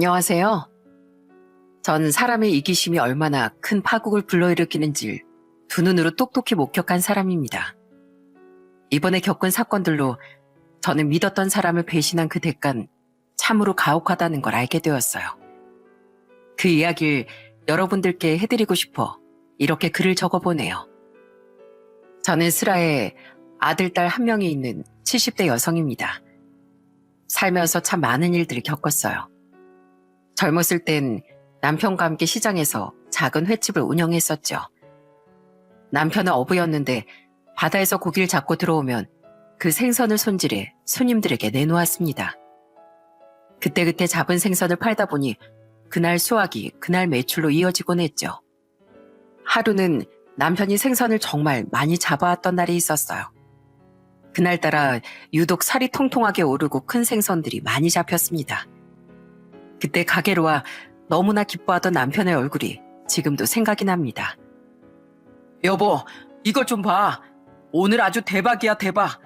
안녕하세요. 전 사람의 이기심이 얼마나 큰 파국을 불러일으키는지 두 눈으로 똑똑히 목격한 사람입니다. 이번에 겪은 사건들로 저는 믿었던 사람을 배신한 그 대가는 참으로 가혹하다는 걸 알게 되었어요. 그 이야기를 여러분들께 해드리고 싶어 이렇게 글을 적어보네요. 저는 슬하에 아들, 딸 한 명이 있는 70대 여성입니다. 살면서 참 많은 일들을 겪었어요. 젊었을 땐 남편과 함께 시장에서 작은 횟집을 운영했었죠. 남편은 어부였는데 바다에서 고기를 잡고 들어오면 그 생선을 손질해 손님들에게 내놓았습니다. 그때그때 잡은 생선을 팔다 보니 그날 수확이 그날 매출로 이어지곤 했죠. 하루는 남편이 생선을 정말 많이 잡아왔던 날이 있었어요. 그날따라 유독 살이 통통하게 오르고 큰 생선들이 많이 잡혔습니다. 그때 가게로 와 너무나 기뻐하던 남편의 얼굴이 지금도 생각이 납니다. 여보, 이것 좀 봐. 오늘 아주 대박이야, 대박.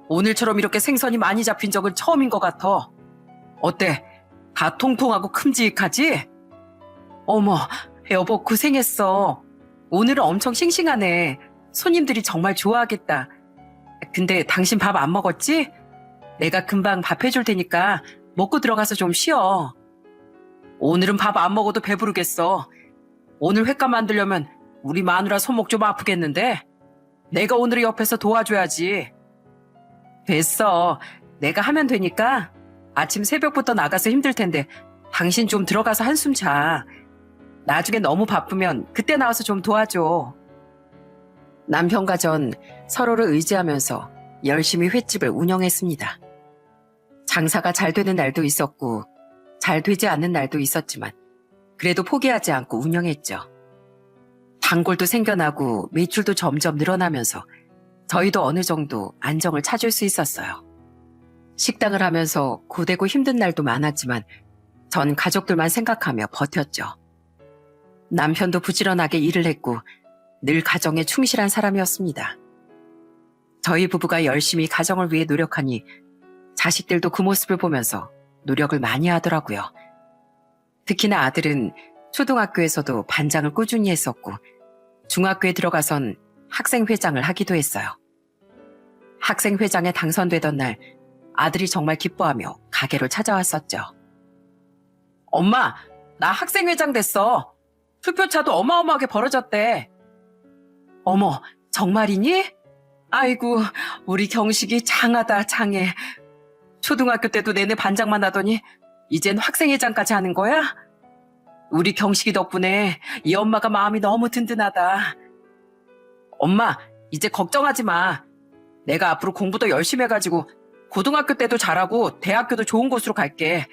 오늘처럼 이렇게 생선이 많이 잡힌 적은 처음인 것 같아. 어때? 다 통통하고 큼직하지? 어머, 여보 고생했어. 오늘은 엄청 싱싱하네. 손님들이 정말 좋아하겠다. 근데 당신 밥 안 먹었지? 내가 금방 밥 해줄 테니까 먹고 들어가서 좀 쉬어. 오늘은 밥 안 먹어도 배부르겠어. 오늘 횟감 만들려면 우리 마누라 손목 좀 아프겠는데? 내가 오늘 옆에서 도와줘야지. 됐어. 내가 하면 되니까 아침 새벽부터 나가서 힘들 텐데 당신 좀 들어가서 한숨 자. 나중에 너무 바쁘면 그때 나와서 좀 도와줘. 남편과 전 서로를 의지하면서 열심히 횟집을 운영했습니다. 장사가 잘 되는 날도 있었고 잘 되지 않는 날도 있었지만 그래도 포기하지 않고 운영했죠. 단골도 생겨나고 매출도 점점 늘어나면서 저희도 어느 정도 안정을 찾을 수 있었어요. 식당을 하면서 고되고 힘든 날도 많았지만 전 가족들만 생각하며 버텼죠. 남편도 부지런하게 일을 했고 늘 가정에 충실한 사람이었습니다. 저희 부부가 열심히 가정을 위해 노력하니 자식들도 그 모습을 보면서 노력을 많이 하더라고요. 특히나 아들은 초등학교에서도 반장을 꾸준히 했었고 중학교에 들어가선 학생회장을 하기도 했어요. 학생회장에 당선되던 날 아들이 정말 기뻐하며 가게로 찾아왔었죠. 엄마, 나 학생회장 됐어. 투표차도 어마어마하게 벌어졌대. 어머, 정말이니? 아이고, 우리 경식이 장하다, 장해. 초등학교 때도 내내 반장만 하더니 이젠 학생회장까지 하는 거야? 우리 경식이 덕분에 이 엄마가 마음이 너무 든든하다. 엄마, 이제 걱정하지 마. 내가 앞으로 공부도 열심히 해가지고 고등학교 때도 잘하고 대학교도 좋은 곳으로 갈게.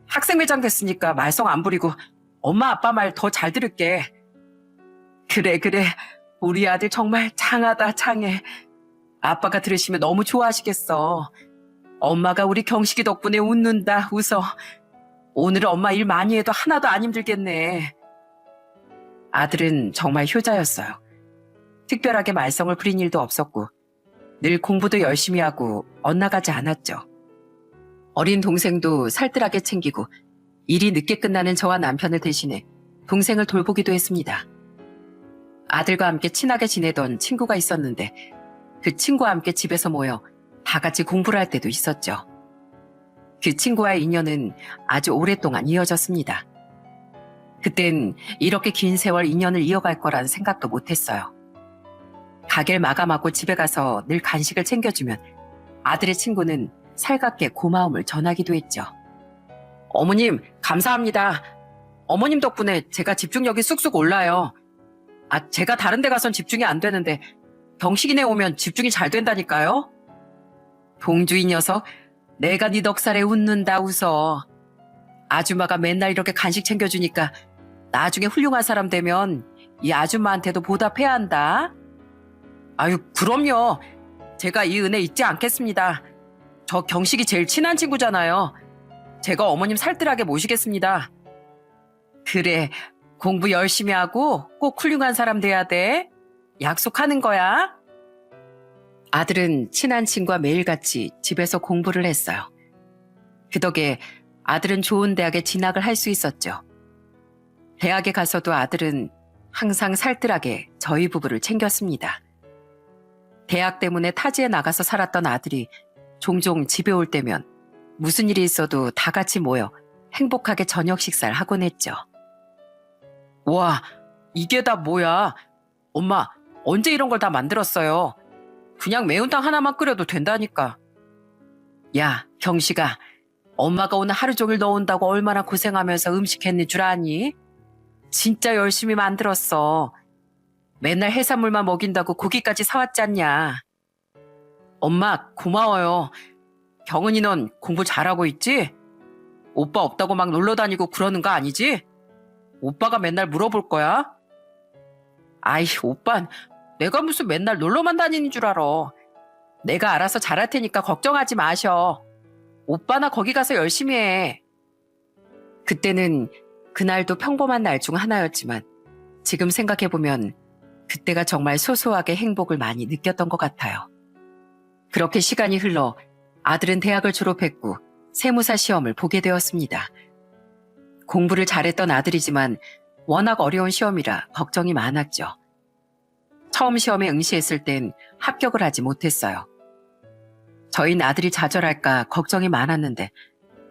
학생회장 됐으니까 말썽 안 부리고 엄마 아빠 말 더 잘 들을게. 그래, 그래. 우리 아들 정말 장하다, 장해. 아빠가 들으시면 너무 좋아하시겠어. 엄마가 우리 경식이 덕분에 웃는다, 웃어. 오늘은 엄마 일 많이 해도 하나도 안 힘들겠네. 아들은 정말 효자였어요. 특별하게 말썽을 부린 일도 없었고 늘 공부도 열심히 하고 엇나가지 않았죠. 어린 동생도 살뜰하게 챙기고 일이 늦게 끝나는 저와 남편을 대신해 동생을 돌보기도 했습니다. 아들과 함께 친하게 지내던 친구가 있었는데 그 친구와 함께 집에서 모여 다 같이 공부를 할 때도 있었죠. 그 친구와의 인연은 아주 오랫동안 이어졌습니다. 그땐 이렇게 긴 세월 인연을 이어갈 거란 생각도 못했어요. 가게를 마감하고 집에 가서 늘 간식을 챙겨주면 아들의 친구는 살갑게 고마움을 전하기도 했죠. 어머님, 감사합니다. 어머님 덕분에 제가 집중력이 쑥쑥 올라요. 제가 다른 데 가선 집중이 안 되는데 경식이네 오면 집중이 잘 된다니까요. 봉주 이 녀석, 내가 네 넉살에 웃는다 웃어. 아줌마가 맨날 이렇게 간식 챙겨주니까 나중에 훌륭한 사람 되면 이 아줌마한테도 보답해야 한다. 아유, 그럼요. 제가 이 은혜 잊지 않겠습니다. 저 경식이 제일 친한 친구잖아요. 제가 어머님 살뜰하게 모시겠습니다. 그래, 공부 열심히 하고 꼭 훌륭한 사람 돼야 돼. 약속하는 거야. 아들은 친한 친구와 매일같이 집에서 공부를 했어요. 그 덕에 아들은 좋은 대학에 진학을 할 수 있었죠. 대학에 가서도 아들은 항상 살뜰하게 저희 부부를 챙겼습니다. 대학 때문에 타지에 나가서 살았던 아들이 종종 집에 올 때면 무슨 일이 있어도 다 같이 모여 행복하게 저녁 식사를 하곤 했죠. 와, 이게 다 뭐야? 엄마, 언제 이런 걸 다 만들었어요? 그냥 매운탕 하나만 끓여도 된다니까. 야, 경식아, 엄마가 오늘 하루 종일 너 온다고 얼마나 고생하면서 음식 했는 줄 아니? 진짜 열심히 만들었어. 맨날 해산물만 먹인다고 고기까지 사왔잖냐. 엄마, 고마워요. 경은이 넌 공부 잘하고 있지? 오빠 없다고 막 놀러 다니고 그러는 거 아니지? 오빠가 맨날 물어볼 거야? 아이, 오빤 내가 무슨 맨날 놀러만 다니는 줄 알아. 내가 알아서 잘할 테니까 걱정하지 마셔. 오빠나 거기 가서 열심히 해. 그때는 그날도 평범한 날 중 하나였지만 지금 생각해보면 그때가 정말 소소하게 행복을 많이 느꼈던 것 같아요. 그렇게 시간이 흘러 아들은 대학을 졸업했고 세무사 시험을 보게 되었습니다. 공부를 잘했던 아들이지만 워낙 어려운 시험이라 걱정이 많았죠. 처음 시험에 응시했을 땐 합격을 하지 못했어요. 저희는 아들이 좌절할까 걱정이 많았는데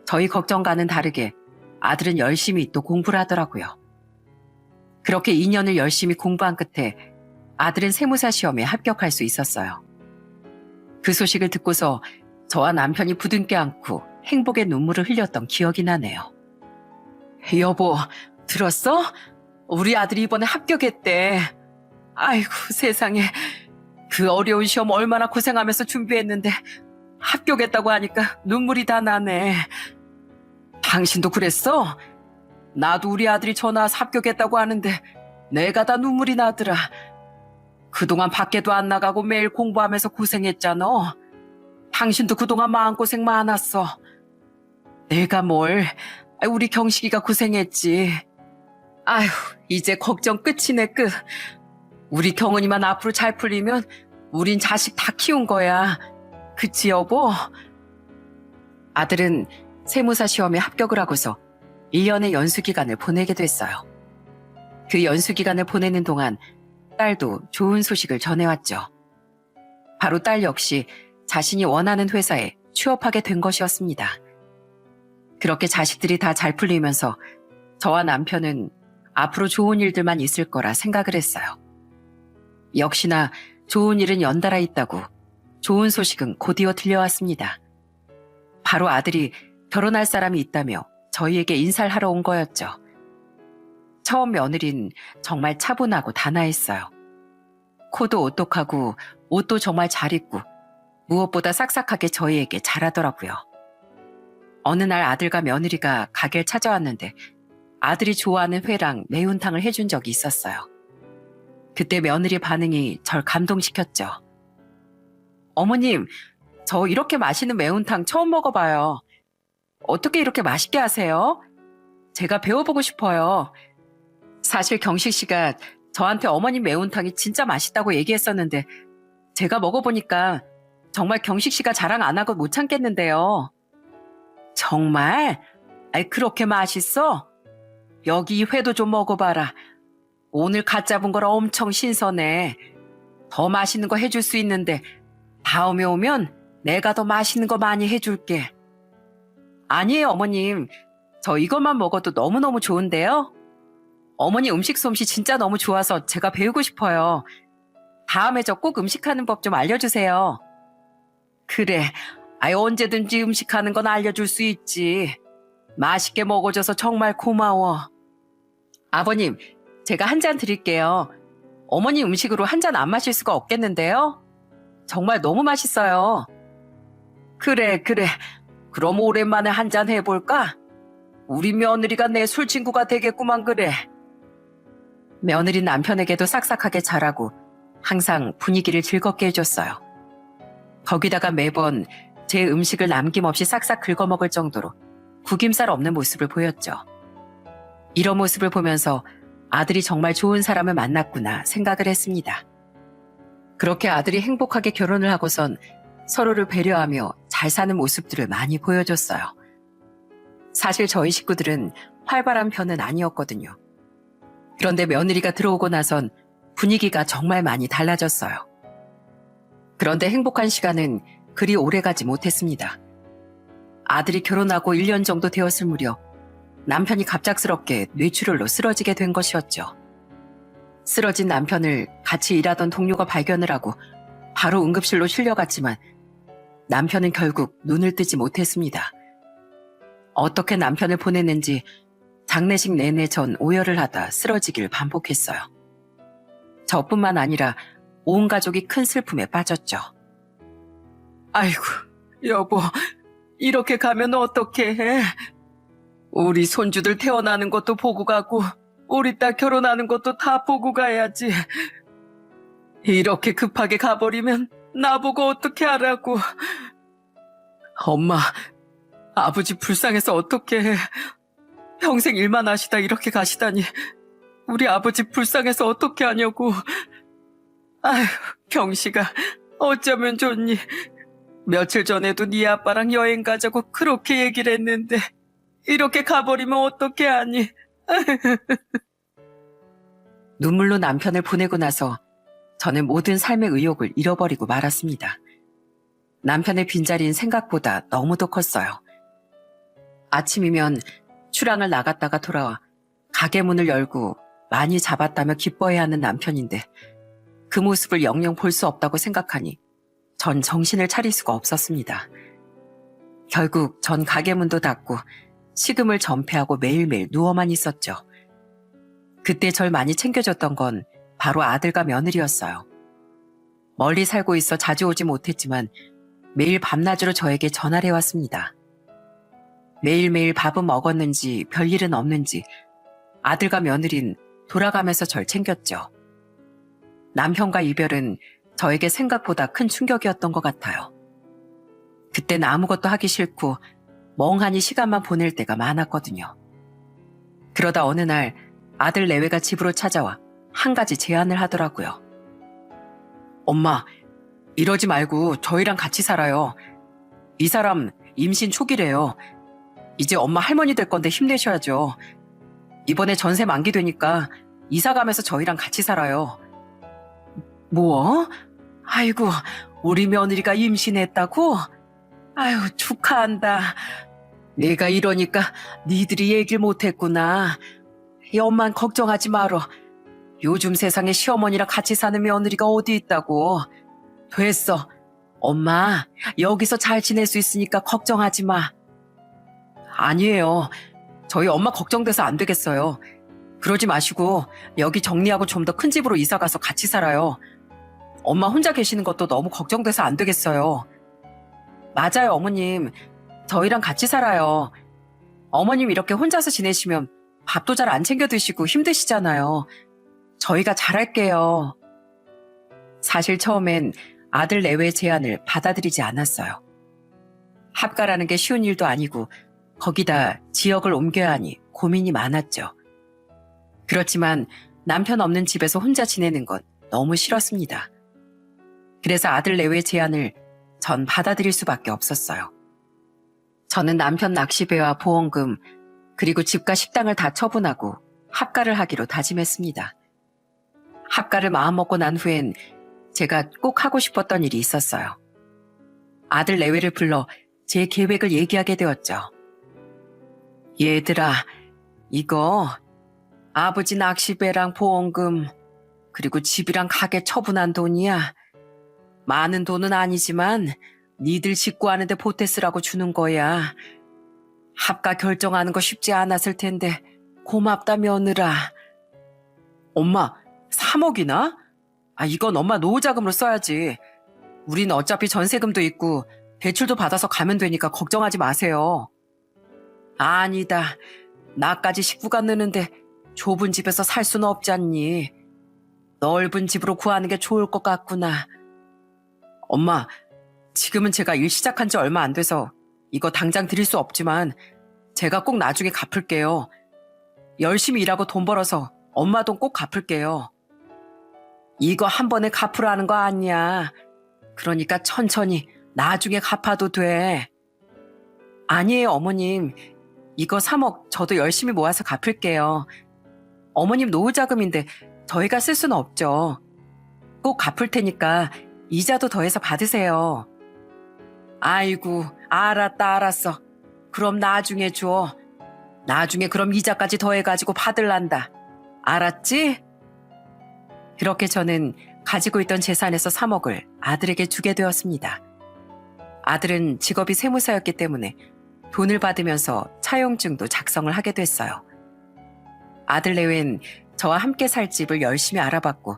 저희 걱정과는 다르게 아들은 열심히 또 공부를 하더라고요. 그렇게 2년을 열심히 공부한 끝에 아들은 세무사 시험에 합격할 수 있었어요. 그 소식을 듣고서 저와 남편이 부둥켜 안고 행복의 눈물을 흘렸던 기억이 나네요. 여보, 들었어? 우리 아들이 이번에 합격했대. 아이고, 세상에. 그 어려운 시험 얼마나 고생하면서 준비했는데 합격했다고 하니까 눈물이 다 나네. 당신도 그랬어? 나도 우리 아들이 전화 와서 합격했다고 하는데 내가 다 눈물이 나더라. 그동안 밖에도 안 나가고 매일 공부하면서 고생했잖아. 당신도 그동안 마음고생 많았어. 내가 뭘, 우리 경식이가 고생했지. 아휴, 이제 걱정 끝이네, 끝. 우리 경은이만 앞으로 잘 풀리면 우린 자식 다 키운 거야. 그치, 여보? 아들은 세무사 시험에 합격을 하고서 1년의 연수기간을 보내게 됐어요. 그 연수기간을 보내는 동안 딸도 좋은 소식을 전해왔죠. 바로 딸 역시 자신이 원하는 회사에 취업하게 된 것이었습니다. 그렇게 자식들이 다 잘 풀리면서 저와 남편은 앞으로 좋은 일들만 있을 거라 생각을 했어요. 역시나 좋은 일은 연달아 있다고 좋은 소식은 곧이어 들려왔습니다. 바로 아들이 결혼할 사람이 있다며 저희에게 인사를 하러 온 거였죠. 처음 며느린 정말 차분하고 단아했어요. 코도 오똑하고 옷도 정말 잘 입고 무엇보다 싹싹하게 저희에게 잘하더라고요. 어느 날 아들과 며느리가 가게를 찾아왔는데 아들이 좋아하는 회랑 매운탕을 해준 적이 있었어요. 그때 며느리 반응이 절 감동시켰죠. 어머님, 저 이렇게 맛있는 매운탕 처음 먹어봐요. 어떻게 이렇게 맛있게 하세요? 제가 배워보고 싶어요. 사실 경식 씨가 저한테 어머님 매운탕이 진짜 맛있다고 얘기했었는데 제가 먹어보니까 정말 경식 씨가 자랑 안 하고 못 참겠는데요. 정말? 아이, 그렇게 맛있어? 여기 이 회도 좀 먹어봐라. 오늘 갓 잡은 거라 엄청 신선해. 더 맛있는 거 해줄 수 있는데 다음에 오면 내가 더 맛있는 거 많이 해줄게. 아니에요, 어머님. 저 이것만 먹어도 너무너무 좋은데요? 어머니 음식 솜씨 진짜 너무 좋아서 제가 배우고 싶어요. 다음에 저 꼭 음식하는 법 좀 알려주세요. 그래, 언제든지 음식하는 건 알려줄 수 있지. 맛있게 먹어줘서 정말 고마워. 아버님, 제가 한 잔 드릴게요. 어머니 음식으로 한 잔 안 마실 수가 없겠는데요? 정말 너무 맛있어요. 그래. 그럼 오랜만에 한 잔 해볼까? 우리 며느리가 내 술친구가 되겠구만 그래. 며느리 남편에게도 싹싹하게 잘하고 항상 분위기를 즐겁게 해줬어요. 거기다가 매번 제 음식을 남김없이 싹싹 긁어먹을 정도로 구김살 없는 모습을 보였죠. 이런 모습을 보면서 아들이 정말 좋은 사람을 만났구나 생각을 했습니다. 그렇게 아들이 행복하게 결혼을 하고선 서로를 배려하며 잘 사는 모습들을 많이 보여줬어요. 사실 저희 식구들은 활발한 편은 아니었거든요. 그런데 며느리가 들어오고 나선 분위기가 정말 많이 달라졌어요. 그런데 행복한 시간은 그리 오래가지 못했습니다. 아들이 결혼하고 1년 정도 되었을 무렵 남편이 갑작스럽게 뇌출혈로 쓰러지게 된 것이었죠. 쓰러진 남편을 같이 일하던 동료가 발견을 하고 바로 응급실로 실려갔지만 남편은 결국 눈을 뜨지 못했습니다. 어떻게 남편을 보냈는지 장례식 내내 전 오열을 하다 쓰러지길 반복했어요. 저뿐만 아니라 온 가족이 큰 슬픔에 빠졌죠. 아이고, 여보, 이렇게 가면 어떡해? 우리 손주들 태어나는 것도 보고 가고 우리 딸 결혼하는 것도 다 보고 가야지. 이렇게 급하게 가버리면 나보고 어떻게 하라고. 엄마, 아버지 불쌍해서 어떡해. 평생 일만 하시다 이렇게 가시다니. 우리 아버지 불쌍해서 어떻게 하냐고. 아휴, 경식아, 어쩌면 좋니. 며칠 전에도 네 아빠랑 여행 가자고 그렇게 얘기를 했는데 이렇게 가버리면 어떻게 하니. 눈물로 남편을 보내고 나서 저는 모든 삶의 의욕을 잃어버리고 말았습니다. 남편의 빈자리는 생각보다 너무도 컸어요. 아침이면 출항을 나갔다가 돌아와 가게 문을 열고 많이 잡았다며 기뻐해야 하는 남편인데 그 모습을 영영 볼 수 없다고 생각하니 전 정신을 차릴 수가 없었습니다. 결국 전 가게 문도 닫고 식음을 전폐하고 매일매일 누워만 있었죠. 그때 절 많이 챙겨줬던 건 바로 아들과 며느리였어요. 멀리 살고 있어 자주 오지 못했지만 매일 밤낮으로 저에게 전화를 해왔습니다. 매일매일 밥은 먹었는지 별일은 없는지 아들과 며느린 돌아가면서 절 챙겼죠. 남편과 이별은 저에게 생각보다 큰 충격이었던 것 같아요. 그땐 아무것도 하기 싫고 멍하니 시간만 보낼 때가 많았거든요. 그러다 어느 날 아들 내외가 집으로 찾아와 한 가지 제안을 하더라고요. 엄마, 이러지 말고 저희랑 같이 살아요. 이 사람 임신 초기래요. 이제 엄마 할머니 될 건데 힘내셔야죠. 이번에 전세 만기되니까 이사 가면서 저희랑 같이 살아요. 뭐? 아이고, 우리 며느리가 임신했다고? 아유, 축하한다. 내가 이러니까 니들이 얘기를 못했구나. 이 엄만 걱정하지 말어. 요즘 세상에 시어머니랑 같이 사는 며느리가 어디 있다고. 됐어. 엄마, 여기서 잘 지낼 수 있으니까 걱정하지 마. 아니에요. 저희 엄마 걱정돼서 안 되겠어요. 그러지 마시고 여기 정리하고 좀 더 큰 집으로 이사 가서 같이 살아요. 엄마 혼자 계시는 것도 너무 걱정돼서 안 되겠어요. 맞아요, 어머님. 저희랑 같이 살아요. 어머님 이렇게 혼자서 지내시면 밥도 잘 안 챙겨 드시고 힘드시잖아요. 저희가 잘할게요. 사실 처음엔 아들 내외 제안을 받아들이지 않았어요. 합가라는 게 쉬운 일도 아니고 거기다 지역을 옮겨야 하니 고민이 많았죠. 그렇지만 남편 없는 집에서 혼자 지내는 건 너무 싫었습니다. 그래서 아들 내외 제안을 전 받아들일 수밖에 없었어요. 저는 남편 낚시배와 보험금 그리고 집과 식당을 다 처분하고 합가를 하기로 다짐했습니다. 합가를 마음먹고 난 후엔 제가 꼭 하고 싶었던 일이 있었어요. 아들 내외를 불러 제 계획을 얘기하게 되었죠. 얘들아, 이거 아버지 낚시배랑 보험금 그리고 집이랑 가게 처분한 돈이야. 많은 돈은 아니지만 니들 식구 하는데 보태 쓰라고 주는 거야. 합가 결정하는 거 쉽지 않았을 텐데 고맙다 며느라. 엄마, 3억이나? 이건 엄마 노후자금으로 써야지. 우린 어차피 전세금도 있고 대출도 받아서 가면 되니까 걱정하지 마세요. 아니다. 나까지 식구가 느는데 좁은 집에서 살 수는 없지 않니? 넓은 집으로 구하는 게 좋을 것 같구나. 엄마, 지금은 제가 일 시작한 지 얼마 안 돼서 이거 당장 드릴 수 없지만 제가 꼭 나중에 갚을게요. 열심히 일하고 돈 벌어서 엄마 돈 꼭 갚을게요. 이거 한 번에 갚으라는 거 아니야. 그러니까 천천히 나중에 갚아도 돼. 아니에요, 어머님. 이거 3억 저도 열심히 모아서 갚을게요. 어머님 노후 자금인데 저희가 쓸 수는 없죠. 꼭 갚을 테니까 이자도 더해서 받으세요. 아이고, 알았어. 그럼 나중에 줘. 나중에 그럼 이자까지 더해가지고 받을란다. 알았지? 그렇게 저는 가지고 있던 재산에서 3억을 아들에게 주게 되었습니다. 아들은 직업이 세무사였기 때문에 돈을 받으면서 차용증도 작성을 하게 됐어요. 아들 내외는 저와 함께 살 집을 열심히 알아봤고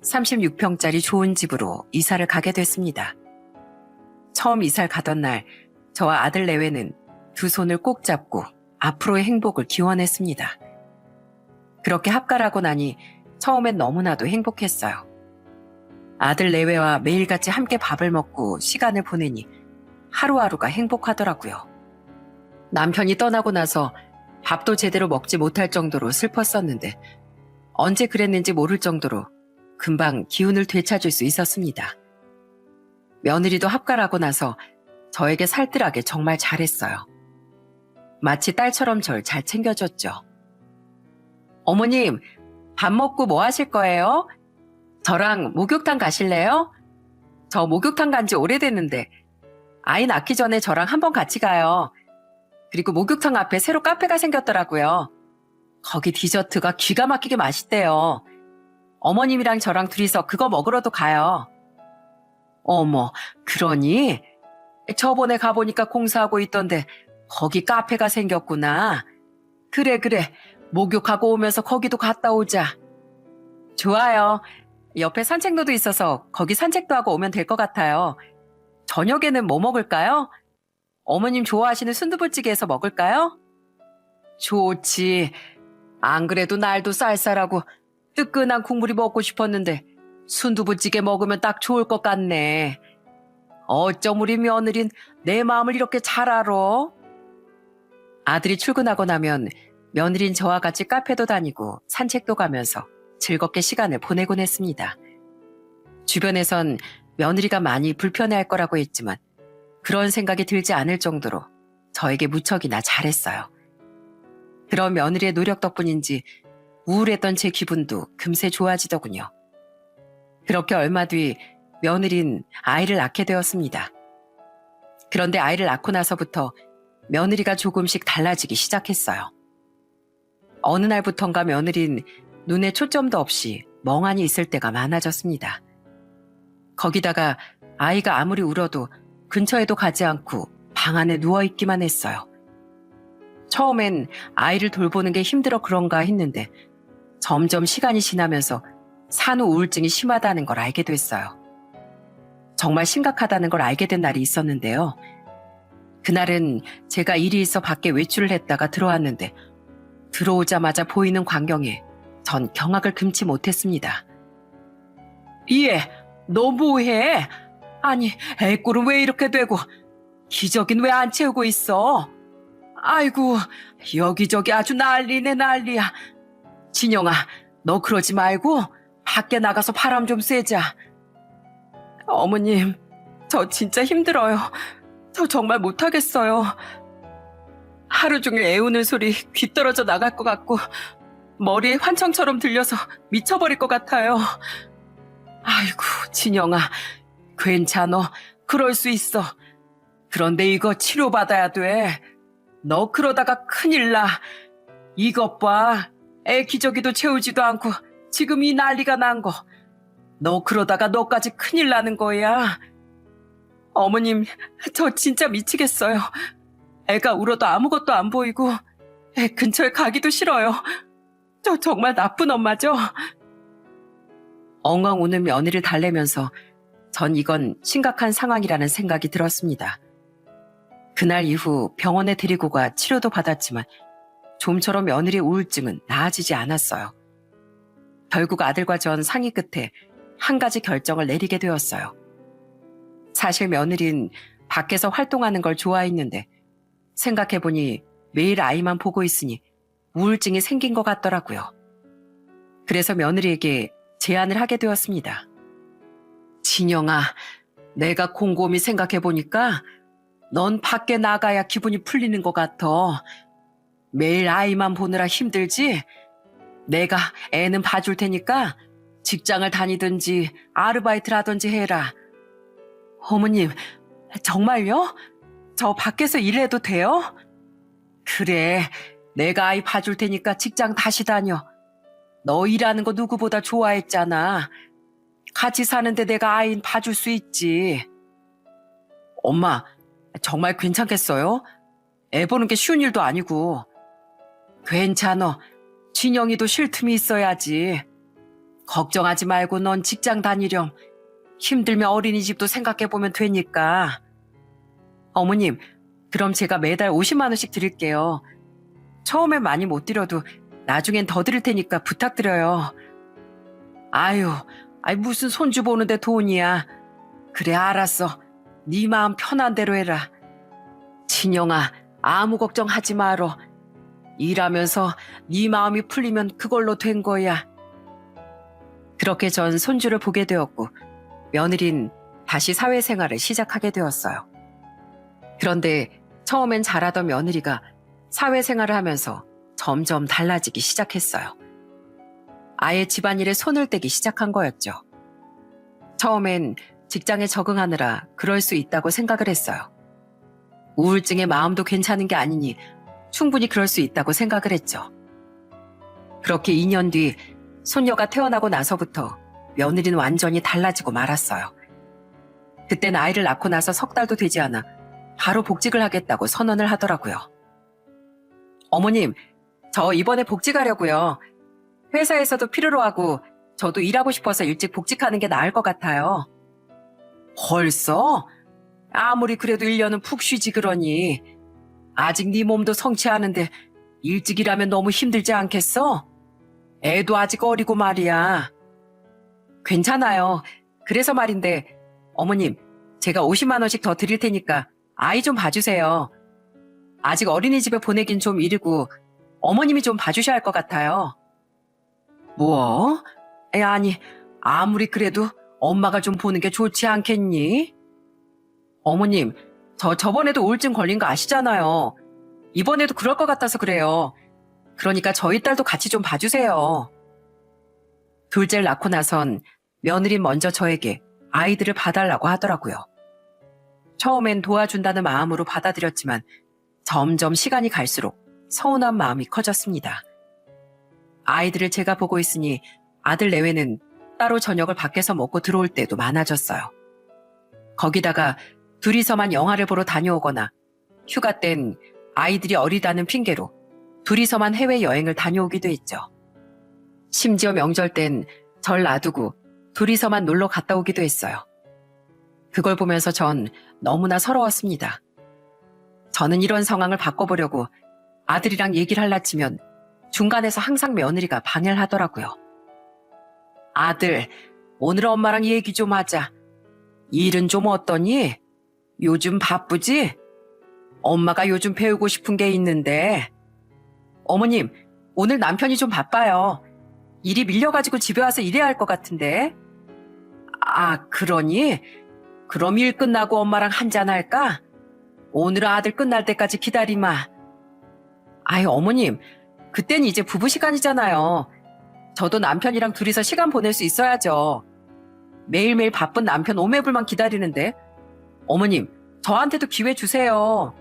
36평짜리 좋은 집으로 이사를 가게 됐습니다. 처음 이사를 가던 날 저와 아들 내외는 두 손을 꼭 잡고 앞으로의 행복을 기원했습니다. 그렇게 합가하고 나니 처음엔 너무나도 행복했어요. 아들 내외와 매일같이 함께 밥을 먹고 시간을 보내니 하루하루가 행복하더라고요. 남편이 떠나고 나서 밥도 제대로 먹지 못할 정도로 슬펐었는데 언제 그랬는지 모를 정도로 금방 기운을 되찾을 수 있었습니다. 며느리도 합가하고 나서 저에게 살뜰하게 정말 잘했어요. 마치 딸처럼 절 잘 챙겨줬죠. 어머님, 밥 먹고 뭐 하실 거예요? 저랑 목욕탕 가실래요? 저 목욕탕 간지 오래됐는데 아이 낳기 전에 저랑 한번 같이 가요. 그리고 목욕탕 앞에 새로 카페가 생겼더라고요. 거기 디저트가 기가 막히게 맛있대요. 어머님이랑 저랑 둘이서 그거 먹으러도 가요. 어머, 그러니? 저번에 가보니까 공사하고 있던데 거기 카페가 생겼구나. 그래. 목욕하고 오면서 거기도 갔다 오자. 좋아요. 옆에 산책로도 있어서 거기 산책도 하고 오면 될 것 같아요. 저녁에는 뭐 먹을까요? 어머님 좋아하시는 순두부찌개에서 먹을까요? 좋지. 안 그래도 날도 쌀쌀하고 뜨끈한 국물이 먹고 싶었는데 순두부찌개 먹으면 딱 좋을 것 같네. 어쩜 우리 며느린 내 마음을 이렇게 잘 알아? 아들이 출근하고 나면 며느린 저와 같이 카페도 다니고 산책도 가면서 즐겁게 시간을 보내곤 했습니다. 주변에선 며느리가 많이 불편해할 거라고 했지만 그런 생각이 들지 않을 정도로 저에게 무척이나 잘했어요. 그런 며느리의 노력 덕분인지 우울했던 제 기분도 금세 좋아지더군요. 그렇게 얼마 뒤 며느린 아이를 낳게 되었습니다. 그런데 아이를 낳고 나서부터 며느리가 조금씩 달라지기 시작했어요. 어느 날부턴가 며느린 눈에 초점도 없이 멍하니 있을 때가 많아졌습니다. 거기다가 아이가 아무리 울어도 근처에도 가지 않고 방 안에 누워있기만 했어요. 처음엔 아이를 돌보는 게 힘들어 그런가 했는데 점점 시간이 지나면서 산후 우울증이 심하다는 걸 알게 됐어요. 정말 심각하다는 걸 알게 된 날이 있었는데요. 그날은 제가 일이 있어 밖에 외출을 했다가 들어왔는데 들어오자마자 보이는 광경에 전 경악을 금치 못했습니다. 얘, 너 뭐해? 아니, 애꼴은 왜 이렇게 되고 기저귀는 왜 안 채우고 있어? 아이고, 여기저기 아주 난리네 난리야. 진영아, 너 그러지 말고 밖에 나가서 바람 좀 쐬자. 어머님, 저 진짜 힘들어요. 저 정말 못하겠어요. 하루 종일 애우는 소리 귀 떨어져 나갈 것 같고 머리에 환청처럼 들려서 미쳐버릴 것 같아요. 아이고, 진영아, 괜찮아. 그럴 수 있어. 그런데 이거 치료받아야 돼. 너 그러다가 큰일 나. 이것 봐. 애 기저귀도 채우지도 않고 지금 이 난리가 난 거. 너 그러다가 너까지 큰일 나는 거야. 어머님, 저 진짜 미치겠어요. 애가 울어도 아무것도 안 보이고 애 근처에 가기도 싫어요. 저 정말 나쁜 엄마죠? 엉엉 우는 며느리를 달래면서 전 이건 심각한 상황이라는 생각이 들었습니다. 그날 이후 병원에 데리고 가 치료도 받았지만 좀처럼 며느리 우울증은 나아지지 않았어요. 결국 아들과 전 상의 끝에 한 가지 결정을 내리게 되었어요. 사실 며느리는 밖에서 활동하는 걸 좋아했는데 생각해보니 매일 아이만 보고 있으니 우울증이 생긴 것 같더라고요. 그래서 며느리에게 제안을 하게 되었습니다. 진영아, 내가 곰곰이 생각해보니까 넌 밖에 나가야 기분이 풀리는 것 같아. 매일 아이만 보느라 힘들지? 내가 애는 봐줄 테니까 직장을 다니든지 아르바이트를 하든지 해라. 어머님, 정말요? 저 밖에서 일해도 돼요? 그래, 내가 아이 봐줄 테니까 직장 다시 다녀. 너 일하는 거 누구보다 좋아했잖아. 같이 사는데 내가 아이 봐줄 수 있지. 엄마, 정말 괜찮겠어요? 애 보는 게 쉬운 일도 아니고. 괜찮어. 진영이도 쉴 틈이 있어야지. 걱정하지 말고 넌 직장 다니렴. 힘들면 어린이집도 생각해보면 되니까. 어머님, 그럼 제가 매달 50만 원씩 드릴게요. 처음엔 많이 못 드려도 나중엔 더 드릴 테니까 부탁드려요. 아유, 무슨 손주 보는데 돈이야. 그래, 알았어. 네 마음 편한 대로 해라. 진영아, 아무 걱정하지 말어. 일하면서 네 마음이 풀리면 그걸로 된 거야. 그렇게 전 손주를 보게 되었고 며느린 다시 사회생활을 시작하게 되었어요. 그런데 처음엔 잘하던 며느리가 사회생활을 하면서 점점 달라지기 시작했어요. 아예 집안일에 손을 떼기 시작한 거였죠. 처음엔 직장에 적응하느라 그럴 수 있다고 생각을 했어요. 우울증에 마음도 괜찮은 게 아니니 충분히 그럴 수 있다고 생각을 했죠. 그렇게 2년 뒤 손녀가 태어나고 나서부터 며느리는 완전히 달라지고 말았어요. 그땐 아이를 낳고 나서 석 달도 되지 않아 바로 복직을 하겠다고 선언을 하더라고요. 어머님, 저 이번에 복직하려고요. 회사에서도 필요로 하고 저도 일하고 싶어서 일찍 복직하는 게 나을 것 같아요. 벌써? 아무리 그래도 1년은 푹 쉬지 그러니. 아직 네 몸도 성취하는데 일찍 일하면 너무 힘들지 않겠어? 애도 아직 어리고 말이야. 괜찮아요. 그래서 말인데 어머님, 제가 50만 원씩 더 드릴 테니까 아이 좀 봐주세요. 아직 어린이집에 보내긴 좀 이르고 어머님이 좀 봐주셔야 할 것 같아요. 뭐? 아니, 아무리 그래도 엄마가 좀 보는 게 좋지 않겠니? 어머님, 저번에도 우울증 걸린 거 아시잖아요. 이번에도 그럴 것 같아서 그래요. 그러니까 저희 딸도 같이 좀 봐주세요. 둘째를 낳고 나선 며느리 먼저 저에게 아이들을 봐달라고 하더라고요. 처음엔 도와준다는 마음으로 받아들였지만 점점 시간이 갈수록 서운한 마음이 커졌습니다. 아이들을 제가 보고 있으니 아들 내외는 따로 저녁을 밖에서 먹고 들어올 때도 많아졌어요. 거기다가 둘이서만 영화를 보러 다녀오거나 휴가 땐 아이들이 어리다는 핑계로 둘이서만 해외여행을 다녀오기도 했죠. 심지어 명절 땐 절 놔두고 둘이서만 놀러 갔다 오기도 했어요. 그걸 보면서 전 너무나 서러웠습니다. 저는 이런 상황을 바꿔보려고 아들이랑 얘기를 할라 치면 중간에서 항상 며느리가 방해를 하더라고요. 아들, 오늘 엄마랑 얘기 좀 하자. 일은 좀 어떠니? 요즘 바쁘지? 엄마가 요즘 배우고 싶은 게 있는데. 어머님, 오늘 남편이 좀 바빠요. 일이 밀려가지고 집에 와서 일해야 할 것 같은데. 아, 그러니? 그럼 일 끝나고 엄마랑 한잔 할까? 오늘 아들 끝날 때까지 기다리마. 아이, 어머님, 그땐 이제 부부 시간이잖아요. 저도 남편이랑 둘이서 시간 보낼 수 있어야죠. 매일매일 바쁜 남편 오매불만 기다리는데. 어머님, 저한테도 기회 주세요.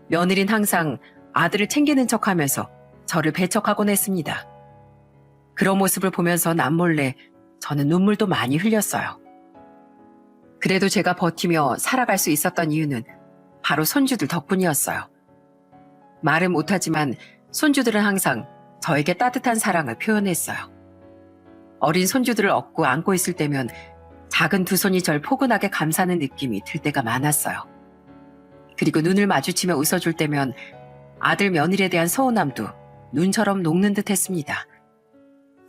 며느린 항상 아들을 챙기는 척하면서 저를 배척하곤 했습니다. 그런 모습을 보면서 남몰래 저는 눈물도 많이 흘렸어요. 그래도 제가 버티며 살아갈 수 있었던 이유는 바로 손주들 덕분이었어요. 말은 못하지만 손주들은 항상 저에게 따뜻한 사랑을 표현했어요. 어린 손주들을 업고 안고 있을 때면 작은 두 손이 절 포근하게 감싸는 느낌이 들 때가 많았어요. 그리고 눈을 마주치며 웃어줄 때면 아들 며느리에 대한 서운함도 눈처럼 녹는 듯 했습니다.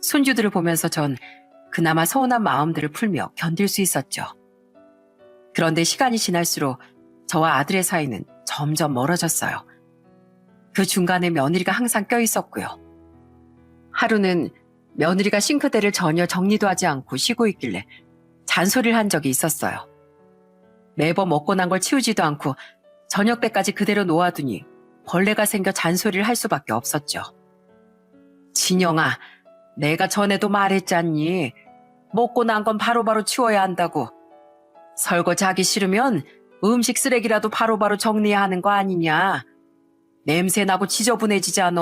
손주들을 보면서 전 그나마 서운한 마음들을 풀며 견딜 수 있었죠. 그런데 시간이 지날수록 저와 아들의 사이는 점점 멀어졌어요. 그 중간에 며느리가 항상 껴있었고요. 하루는 며느리가 싱크대를 전혀 정리도 하지 않고 쉬고 있길래 잔소리를 한 적이 있었어요. 매번 먹고 난 걸 치우지도 않고 저녁 때까지 그대로 놓아두니 벌레가 생겨 잔소리를 할 수밖에 없었죠. 진영아, 내가 전에도 말했잖니. 먹고 난 건 바로바로 치워야 한다고. 설거지하기 싫으면 음식 쓰레기라도 바로바로 정리해야 하는 거 아니냐. 냄새나고 지저분해지잖아.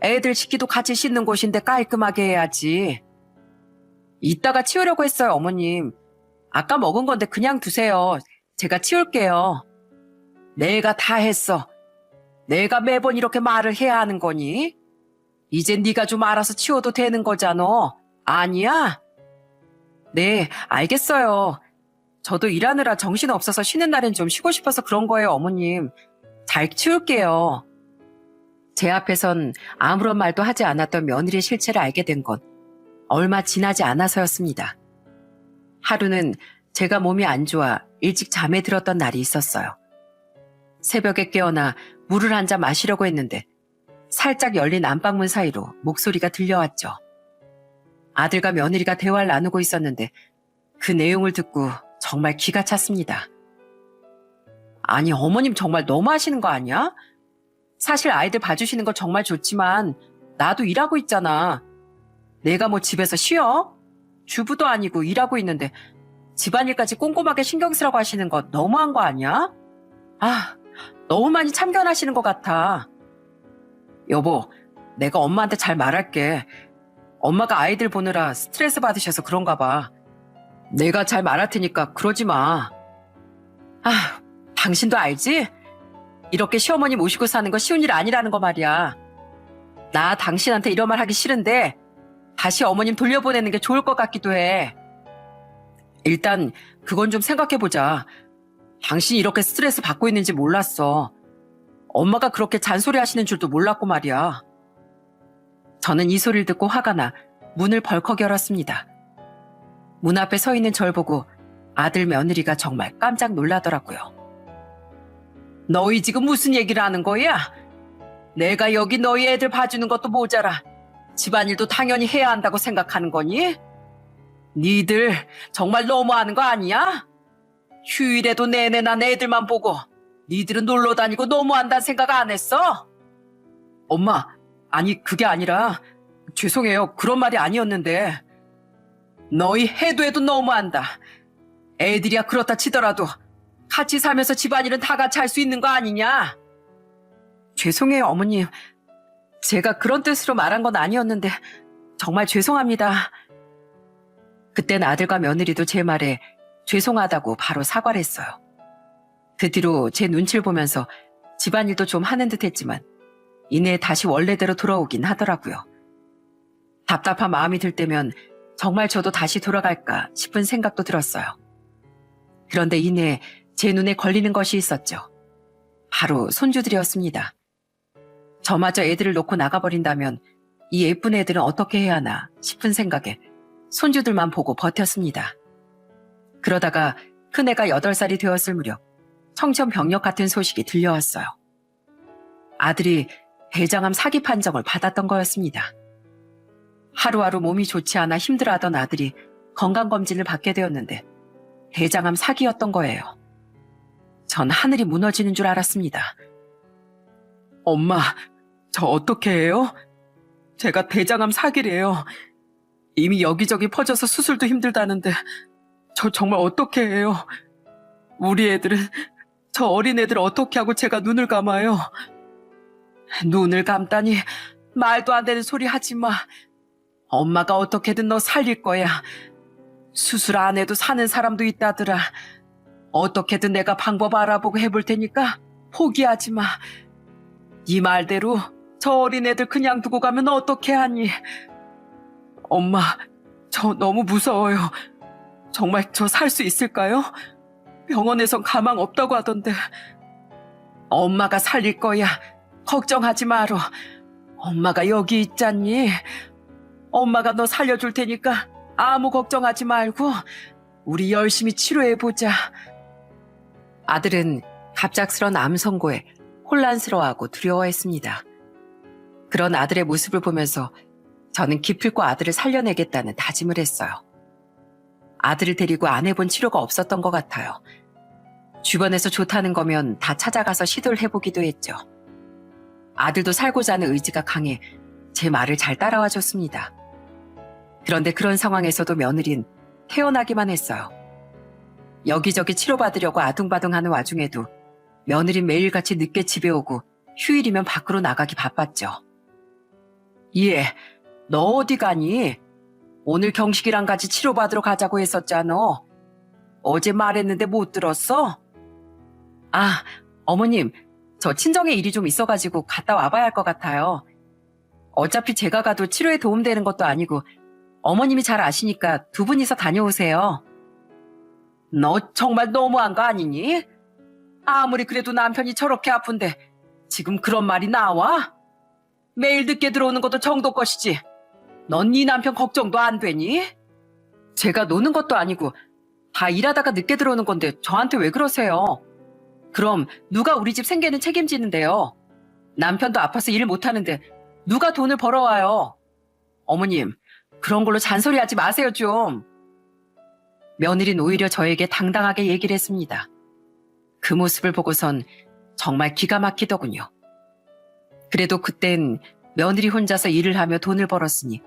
애들 식기도 같이 씻는 곳인데 깔끔하게 해야지. 이따가 치우려고 했어요, 어머님. 아까 먹은 건데 그냥 두세요. 제가 치울게요. 내가 다 했어. 내가 매번 이렇게 말을 해야 하는 거니? 이젠 네가 좀 알아서 치워도 되는 거잖아. 아니야? 네, 알겠어요. 저도 일하느라 정신없어서 쉬는 날엔 좀 쉬고 싶어서 그런 거예요, 어머님. 잘 치울게요. 제 앞에선 아무런 말도 하지 않았던 며느리의 실체를 알게 된 건 얼마 지나지 않아서였습니다. 하루는 제가 몸이 안 좋아 일찍 잠에 들었던 날이 있었어요. 새벽에 깨어나 물을 한 잔 마시려고 했는데 살짝 열린 안방문 사이로 목소리가 들려왔죠. 아들과 며느리가 대화를 나누고 있었는데 그 내용을 듣고 정말 기가 찼습니다. 아니, 어머님 정말 너무하시는 거 아니야? 사실 아이들 봐주시는 거 정말 좋지만 나도 일하고 있잖아. 내가 뭐 집에서 쉬어? 주부도 아니고 일하고 있는데 집안일까지 꼼꼼하게 신경 쓰라고 하시는 거 너무한 거 아니야? 아, 너무 많이 참견하시는 것 같아. 여보, 내가 엄마한테 잘 말할게. 엄마가 아이들 보느라 스트레스 받으셔서 그런가 봐. 내가 잘 말할 테니까 그러지 마. 아, 당신도 알지? 이렇게 시어머니 모시고 사는 거 쉬운 일 아니라는 거 말이야. 나 당신한테 이런 말 하기 싫은데 다시 어머님 돌려보내는 게 좋을 것 같기도 해. 일단 그건 좀 생각해보자. 당신이 이렇게 스트레스 받고 있는지 몰랐어. 엄마가 그렇게 잔소리 하시는 줄도 몰랐고 말이야. 저는 이 소리를 듣고 화가 나 문을 벌컥 열었습니다. 문 앞에 서 있는 절 보고 아들 며느리가 정말 깜짝 놀라더라고요. 너희 지금 무슨 얘기를 하는 거야? 내가 여기 너희 애들 봐주는 것도 모자라 집안일도 당연히 해야 한다고 생각하는 거니? 니들 정말 너무하는 거 아니야? 휴일에도 내내 난 애들만 보고 니들은 놀러 다니고 너무한다는 생각 안 했어? 엄마, 아니 그게 아니라 죄송해요. 그런 말이 아니었는데 너희 해도 해도 너무한다. 애들이야 그렇다 치더라도 같이 살면서 집안일은 다 같이 할 수 있는 거 아니냐? 죄송해요, 어머님. 제가 그런 뜻으로 말한 건 아니었는데 정말 죄송합니다. 그땐 아들과 며느리도 제 말에 죄송하다고 바로 사과를 했어요. 그 뒤로 제 눈치를 보면서 집안일도 좀 하는 듯 했지만 이내 다시 원래대로 돌아오긴 하더라고요. 답답한 마음이 들 때면 정말 저도 다시 돌아갈까 싶은 생각도 들었어요. 그런데 이내 제 눈에 걸리는 것이 있었죠. 바로 손주들이었습니다. 저마저 애들을 놓고 나가버린다면 이 예쁜 애들은 어떻게 해야 하나 싶은 생각에 손주들만 보고 버텼습니다. 그러다가 큰애가 8살이 되었을 무렵 청천벽력 같은 소식이 들려왔어요. 아들이 대장암 사기 판정을 받았던 거였습니다. 하루하루 몸이 좋지 않아 힘들어하던 아들이 건강검진을 받게 되었는데 대장암 사기였던 거예요. 전 하늘이 무너지는 줄 알았습니다. 엄마, 저 어떻게 해요? 제가 대장암 사기래요. 이미 여기저기 퍼져서 수술도 힘들다는데 저 정말 어떻게 해요? 우리 애들은 저 어린애들 어떻게 하고 제가 눈을 감아요? 눈을 감다니 말도 안 되는 소리 하지 마. 엄마가 어떻게든 너 살릴 거야. 수술 안 해도 사는 사람도 있다더라. 어떻게든 내가 방법 알아보고 해볼 테니까 포기하지 마. 이 말대로 저 어린애들 그냥 두고 가면 어떻게 하니? 엄마, 저 너무 무서워요. 정말 저 살 수 있을까요? 병원에선 가망 없다고 하던데. 엄마가 살릴 거야. 걱정하지 마라. 엄마가 여기 있잖니. 엄마가 너 살려줄 테니까 아무 걱정하지 말고 우리 열심히 치료해보자. 아들은 갑작스런 암 선고에 혼란스러워하고 두려워했습니다. 그런 아들의 모습을 보면서 저는 기필코 아들을 살려내겠다는 다짐을 했어요. 아들을 데리고 안 해본 치료가 없었던 것 같아요. 주변에서 좋다는 거면 다 찾아가서 시도를 해보기도 했죠. 아들도 살고자 하는 의지가 강해 제 말을 잘 따라와 줬습니다. 그런데 그런 상황에서도 며느린 태어나기만 했어요. 여기저기 치료받으려고 아둥바둥하는 와중에도 며느린 매일같이 늦게 집에 오고 휴일이면 밖으로 나가기 바빴죠. 예, 너 어디 가니? 오늘 경식이랑 같이 치료받으러 가자고 했었잖아. 어제 말했는데 못 들었어? 아, 어머님, 저 친정에 일이 좀 있어가지고 갔다 와봐야 할 것 같아요. 어차피 제가 가도 치료에 도움되는 것도 아니고 어머님이 잘 아시니까 두 분이서 다녀오세요. 너 정말 너무한 거 아니니? 아무리 그래도 남편이 저렇게 아픈데 지금 그런 말이 나와? 매일 늦게 들어오는 것도 정도 것이지. 넌 네 남편 걱정도 안 되니? 제가 노는 것도 아니고 다 일하다가 늦게 들어오는 건데 저한테 왜 그러세요? 그럼 누가 우리 집 생계는 책임지는데요? 남편도 아파서 일 못하는데 누가 돈을 벌어와요? 어머님, 그런 걸로 잔소리하지 마세요 좀. 며느리는 오히려 저에게 당당하게 얘기를 했습니다. 그 모습을 보고선 정말 기가 막히더군요. 그래도 그땐 며느리 혼자서 일을 하며 돈을 벌었으니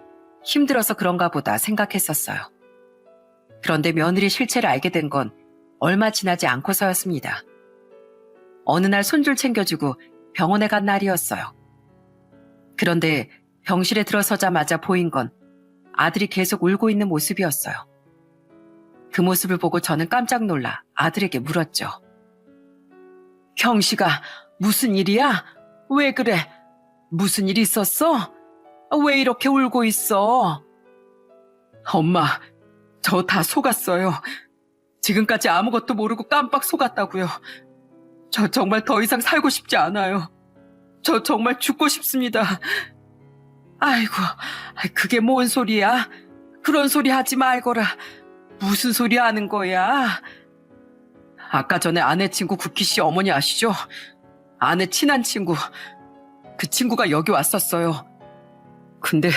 힘들어서 그런가 보다 생각했었어요. 그런데 며느리 실체를 알게 된 건 얼마 지나지 않고서였습니다. 어느 날 손줄 챙겨주고 병원에 간 날이었어요. 그런데 병실에 들어서자마자 보인 건 아들이 계속 울고 있는 모습이었어요. 그 모습을 보고 저는 깜짝 놀라 아들에게 물었죠. 경식아, 무슨 일이야? 왜 그래? 무슨 일 있었어? 왜 이렇게 울고 있어? 엄마, 저 다 속았어요. 지금까지 아무것도 모르고 깜빡 속았다고요. 저 정말 더 이상 살고 싶지 않아요. 저 정말 죽고 싶습니다. 아이고, 그게 뭔 소리야? 그런 소리 하지 말거라. 무슨 소리 하는 거야? 아까 전에 아내 친구 구키 씨 어머니 아시죠? 아내 친한 친구. 그 친구가 여기 왔었어요. 근데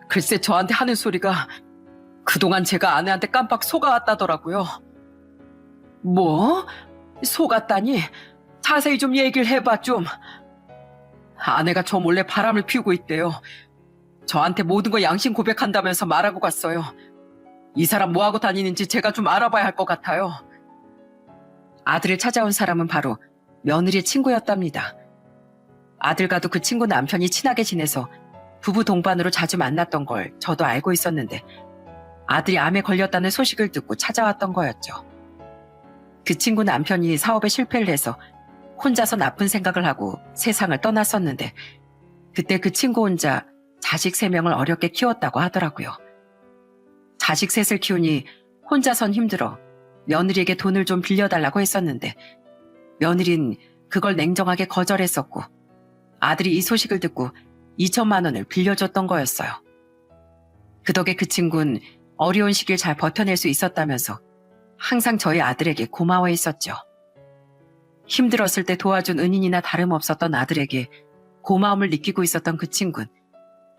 글쎄 저한테 하는 소리가 그동안 제가 아내한테 깜빡 속아왔다더라고요. 뭐? 속았다니? 자세히 좀 얘기를 해봐 좀. 아내가 저 몰래 바람을 피우고 있대요. 저한테 모든 거 양심 고백한다면서 말하고 갔어요. 이 사람 뭐하고 다니는지 제가 좀 알아봐야 할 것 같아요. 아들을 찾아온 사람은 바로 며느리의 친구였답니다. 아들과도 그 친구 남편이 친하게 지내서 부부 동반으로 자주 만났던 걸 저도 알고 있었는데 아들이 암에 걸렸다는 소식을 듣고 찾아왔던 거였죠. 그 친구 남편이 사업에 실패를 해서 혼자서 나쁜 생각을 하고 세상을 떠났었는데 그때 그 친구 혼자 자식 3명을 어렵게 키웠다고 하더라고요. 자식 셋을 키우니 혼자선 힘들어 며느리에게 돈을 좀 빌려달라고 했었는데 며느린 그걸 냉정하게 거절했었고 아들이 이 소식을 듣고 2천만 원을 빌려줬던 거였어요. 그 덕에 그 친구는 어려운 시기를 잘 버텨낼 수 있었다면서 항상 저희 아들에게 고마워했었죠. 힘들었을 때 도와준 은인이나 다름없었던 아들에게 고마움을 느끼고 있었던 그 친구는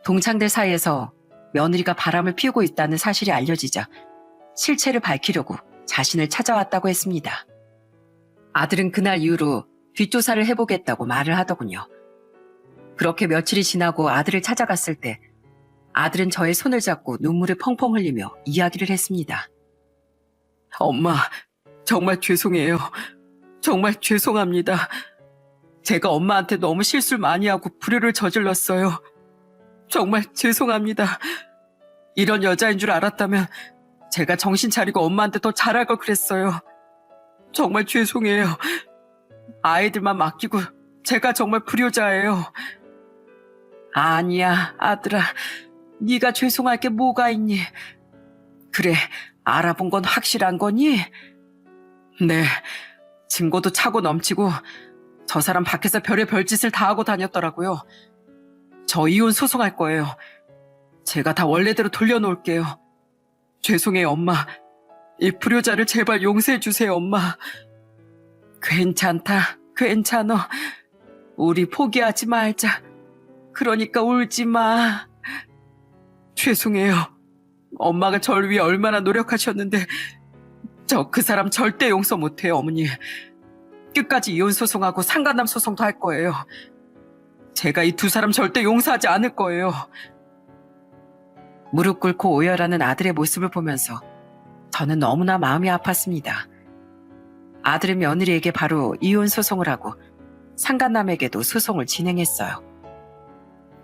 동창들 사이에서 며느리가 바람을 피우고 있다는 사실이 알려지자 실체를 밝히려고 자신을 찾아왔다고 했습니다. 아들은 그날 이후로 뒷조사를 해보겠다고 말을 하더군요. 그렇게 며칠이 지나고 아들을 찾아갔을 때 아들은 저의 손을 잡고 눈물을 펑펑 흘리며 이야기를 했습니다. 엄마, 정말 죄송해요. 정말 죄송합니다. 제가 엄마한테 너무 실수를 많이 하고 불효를 저질렀어요. 정말 죄송합니다. 이런 여자인 줄 알았다면 제가 정신 차리고 엄마한테 더 잘할 걸 그랬어요. 정말 죄송해요. 아이들만 맡기고 제가 정말 불효자예요. 아니야, 아들아. 네가 죄송할 게 뭐가 있니? 그래, 알아본 건 확실한 거니? 네, 증거도 차고 넘치고 저 사람 밖에서 별의 별짓을 다 하고 다녔더라고요. 저 이혼 소송할 거예요. 제가 다 원래대로 돌려놓을게요. 죄송해요, 엄마. 이 불효자를 제발 용서해 주세요, 엄마. 괜찮다, 괜찮어. 우리 포기하지 말자. 그러니까 울지 마. 죄송해요. 엄마가 절 위해 얼마나 노력하셨는데 저 그 사람 절대 용서 못해요, 어머니. 끝까지 이혼 소송하고 상간남 소송도 할 거예요. 제가 이 두 사람 절대 용서하지 않을 거예요. 무릎 꿇고 오열하는 아들의 모습을 보면서 저는 너무나 마음이 아팠습니다. 아들은 며느리에게 바로 이혼 소송을 하고 상간남에게도 소송을 진행했어요.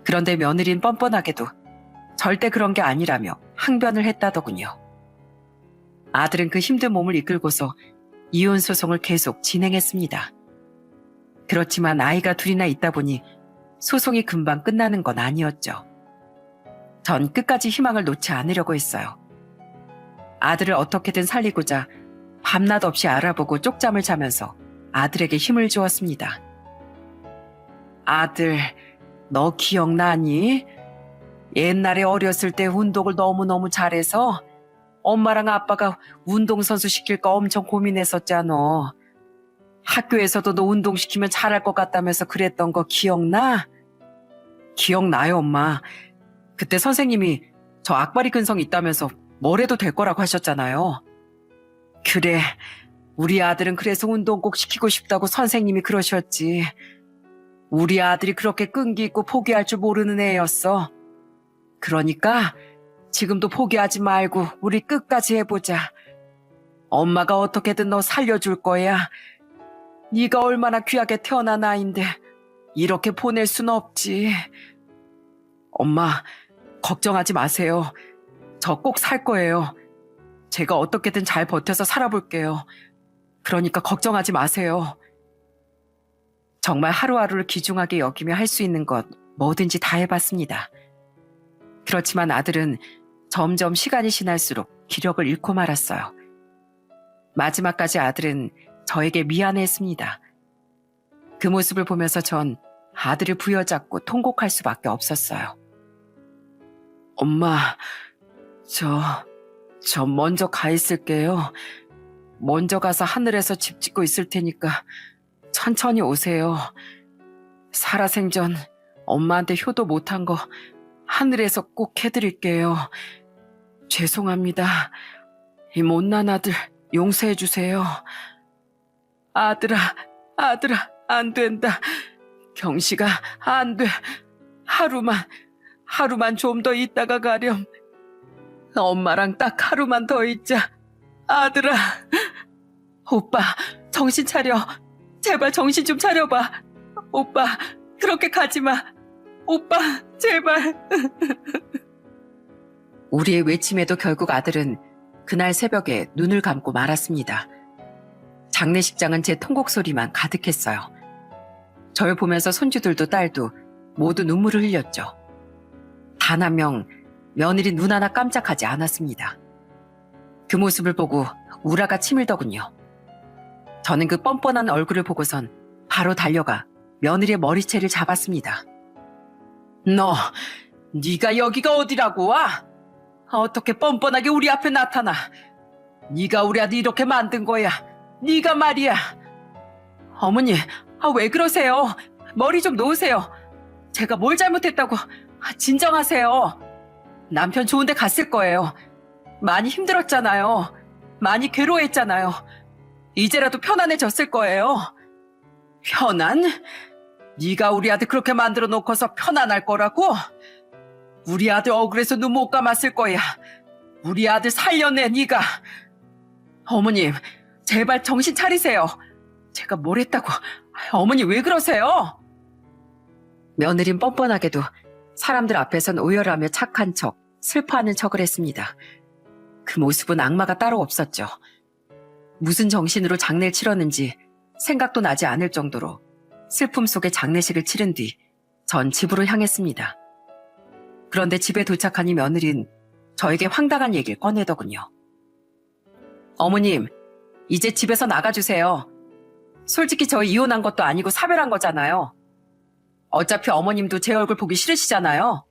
그런데 며느리는 뻔뻔하게도 절대 그런 게 아니라며 항변을 했다더군요. 아들은 그 힘든 몸을 이끌고서 이혼 소송을 계속 진행했습니다. 그렇지만 아이가 둘이나 있다 보니 소송이 금방 끝나는 건 아니었죠. 전 끝까지 희망을 놓지 않으려고 했어요. 아들을 어떻게든 살리고자 밤낮 없이 알아보고 쪽잠을 자면서 아들에게 힘을 주었습니다. 아들, 너 기억나니? 옛날에 어렸을 때 운동을 너무너무 잘해서 엄마랑 아빠가 운동선수 시킬까 엄청 고민했었잖아. 학교에서도 너 운동시키면 잘할 것 같다면서 그랬던 거 기억나? 기억나요, 엄마. 그때 선생님이 저 악바리 근성 있다면서 뭘 해도 될 거라고 하셨잖아요. 그래, 우리 아들은 그래서 운동 꼭 시키고 싶다고 선생님이 그러셨지. 우리 아들이 그렇게 끈기 있고 포기할 줄 모르는 애였어. 그러니까 지금도 포기하지 말고 우리 끝까지 해보자. 엄마가 어떻게든 너 살려줄 거야. 네가 얼마나 귀하게 태어난 아이인데 이렇게 보낼 순 없지. 엄마, 걱정하지 마세요. 저 꼭 살 거예요. 제가 어떻게든 잘 버텨서 살아볼게요. 그러니까 걱정하지 마세요. 정말 하루하루를 귀중하게 여기며 할 수 있는 것 뭐든지 다 해봤습니다. 그렇지만 아들은 점점 시간이 지날수록 기력을 잃고 말았어요. 마지막까지 아들은 저에게 미안해했습니다. 그 모습을 보면서 전 아들을 부여잡고 통곡할 수밖에 없었어요. 엄마, 저 먼저 가 있을게요. 먼저 가서 하늘에서 집 짓고 있을 테니까 천천히 오세요. 살아생전 엄마한테 효도 못한 거 하늘에서 꼭 해드릴게요. 죄송합니다. 이 못난 아들 용서해 주세요. 아들아, 안 된다. 경식아, 안 돼. 하루만 좀 더 있다가 가렴. 엄마랑 딱 하루만 더 있자. 아들아. 오빠, 정신 차려. 제발 정신 좀 차려봐. 오빠, 그렇게 가지 마. 오빠, 제발. 우리의 외침에도 결국 아들은 그날 새벽에 눈을 감고 말았습니다. 장례식장은 제 통곡 소리만 가득했어요. 절 보면서 손주들도 딸도 모두 눈물을 흘렸죠. 단 한 명 며느리 눈 하나 깜짝하지 않았습니다. 그 모습을 보고 우라가 치밀더군요. 저는 그 뻔뻔한 얼굴을 보고선 바로 달려가 며느리의 머리채를 잡았습니다. 네가 여기가 어디라고 와? 어떻게 뻔뻔하게 우리 앞에 나타나? 네가 우리 아들 이렇게 만든 거야. 네가 말이야. 어머니, 왜 그러세요? 머리 좀 놓으세요. 제가 뭘 잘못했다고. 진정하세요. 남편 좋은 데 갔을 거예요. 많이 힘들었잖아요. 많이 괴로워했잖아요. 이제라도 편안해졌을 거예요. 편안? 네가 우리 아들 그렇게 만들어 놓고서 편안할 거라고? 우리 아들 억울해서 눈 못 감았을 거야. 우리 아들 살려내 네가. 어머님, 제발 정신 차리세요. 제가 뭘 했다고. 어머니 왜 그러세요? 며느린 뻔뻔하게도 사람들 앞에선 오열하며 착한 척, 슬퍼하는 척을 했습니다. 그 모습은 악마가 따로 없었죠. 무슨 정신으로 장례를 치렀는지 생각도 나지 않을 정도로 슬픔 속에 장례식을 치른 뒤 전 집으로 향했습니다. 그런데 집에 도착하니 며느린 저에게 황당한 얘기를 꺼내더군요. 어머님, 이제 집에서 나가주세요. 솔직히 저 이혼한 것도 아니고 사별한 거잖아요. 어차피 어머님도 제 얼굴 보기 싫으시잖아요.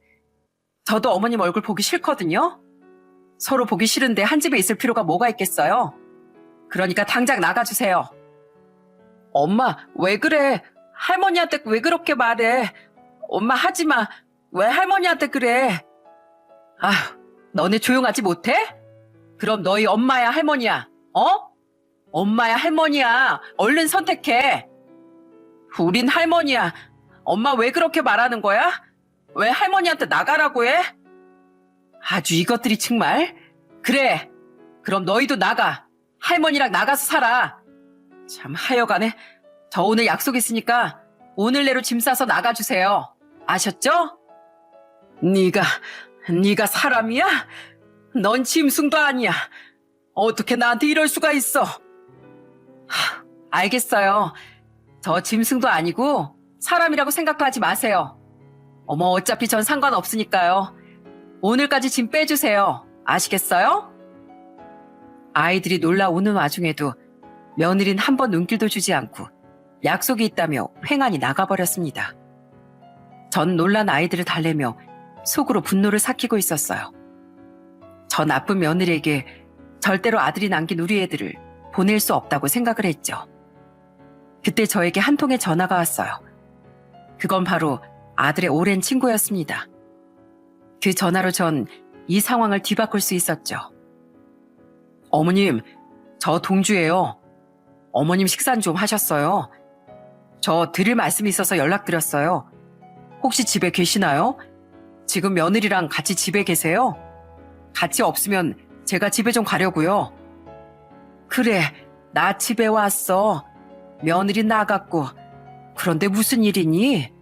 저도 어머님 얼굴 보기 싫거든요. 서로 보기 싫은데 한 집에 있을 필요가 뭐가 있겠어요? 그러니까 당장 나가주세요. 엄마, 왜 그래? 할머니한테 왜 그렇게 말해? 엄마 하지 마. 왜 할머니한테 그래? 너네 조용하지 못해? 그럼 너희 엄마야 할머니야? 엄마야 할머니야. 얼른 선택해. 우린 할머니야. 엄마 왜 그렇게 말하는 거야? 왜 할머니한테 나가라고 해? 아주 이것들이 정말. 그래, 그럼 너희도 나가. 할머니랑 나가서 살아. 참 하여간에 저 오늘 약속 있으니까 오늘 내로 짐 싸서 나가주세요. 아셨죠? 네가 사람이야? 넌 짐승도 아니야. 어떻게 나한테 이럴 수가 있어? 알겠어요. 저 짐승도 아니고 사람이라고 생각도 하지 마세요. 어머, 어차피 전 상관없으니까요. 오늘까지 짐 빼주세요. 아시겠어요? 아이들이 놀라오는 와중에도 며느리는 한 번 눈길도 주지 않고 약속이 있다며 횡하니 나가버렸습니다. 전 놀란 아이들을 달래며 속으로 분노를 삭히고 있었어요. 저 나쁜 며느리에게 절대로 아들이 남긴 우리 애들을 보낼 수 없다고 생각을 했죠. 그때 저에게 한 통의 전화가 왔어요. 그건 바로 아들의 오랜 친구였습니다. 그 전화로 전 이 상황을 뒤바꿀 수 있었죠. 어머님, 저 동주예요. 어머님 식사는 좀 하셨어요? 저 드릴 말씀이 있어서 연락드렸어요. 혹시 집에 계시나요? 지금 며느리랑 같이 집에 계세요? 같이 없으면 제가 집에 좀 가려고요. 그래, 나 집에 왔어. 며느리 나갔고. 그런데 무슨 일이니?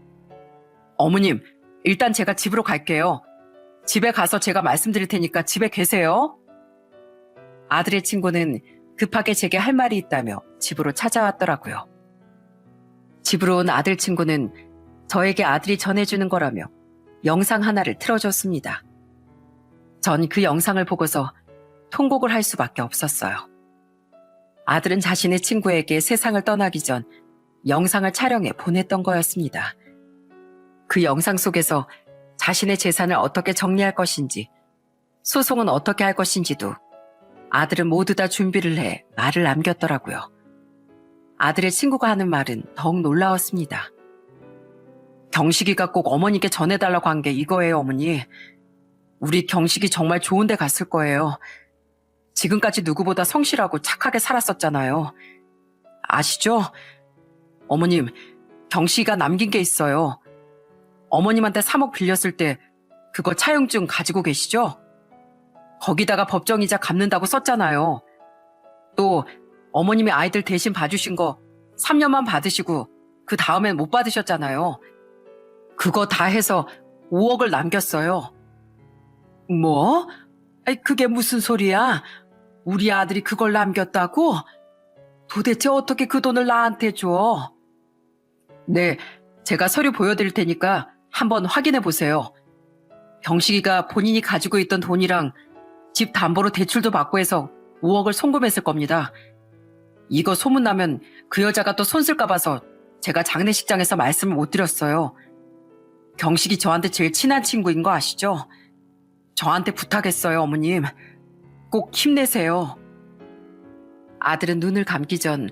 어머님, 일단 제가 집으로 갈게요. 집에 가서 제가 말씀드릴 테니까 집에 계세요. 아들의 친구는 급하게 제게 할 말이 있다며 집으로 찾아왔더라고요. 집으로 온 아들 친구는 저에게 아들이 전해주는 거라며 영상 하나를 틀어줬습니다. 전 그 영상을 보고서 통곡을 할 수밖에 없었어요. 아들은 자신의 친구에게 세상을 떠나기 전 영상을 촬영해 보냈던 거였습니다. 그 영상 속에서 자신의 재산을 어떻게 정리할 것인지, 소송은 어떻게 할 것인지도 아들은 모두 다 준비를 해 말을 남겼더라고요. 아들의 친구가 하는 말은 더욱 놀라웠습니다. 경식이가 꼭 어머니께 전해달라고 한 게 이거예요, 어머니. 우리 경식이 정말 좋은 데 갔을 거예요. 지금까지 누구보다 성실하고 착하게 살았었잖아요. 아시죠? 어머님, 경식이가 남긴 게 있어요. 어머님한테 3억 빌렸을 때 그거 차용증 가지고 계시죠? 거기다가 법정이자 갚는다고 썼잖아요. 또 어머님이 아이들 대신 봐주신 거 3년만 받으시고 그 다음엔 못 받으셨잖아요. 그거 다 해서 5억을 남겼어요. 뭐? 아이, 그게 무슨 소리야? 우리 아들이 그걸 남겼다고? 도대체 어떻게 그 돈을 나한테 줘? 네, 제가 서류 보여드릴 테니까 한번 확인해 보세요. 경식이가 본인이 가지고 있던 돈이랑 집 담보로 대출도 받고 해서 5억을 송금했을 겁니다. 이거 소문나면 그 여자가 또 손쓸까 봐서 제가 장례식장에서 말씀을 못 드렸어요. 경식이 저한테 제일 친한 친구인 거 아시죠? 저한테 부탁했어요, 어머님. 꼭 힘내세요. 아들은 눈을 감기 전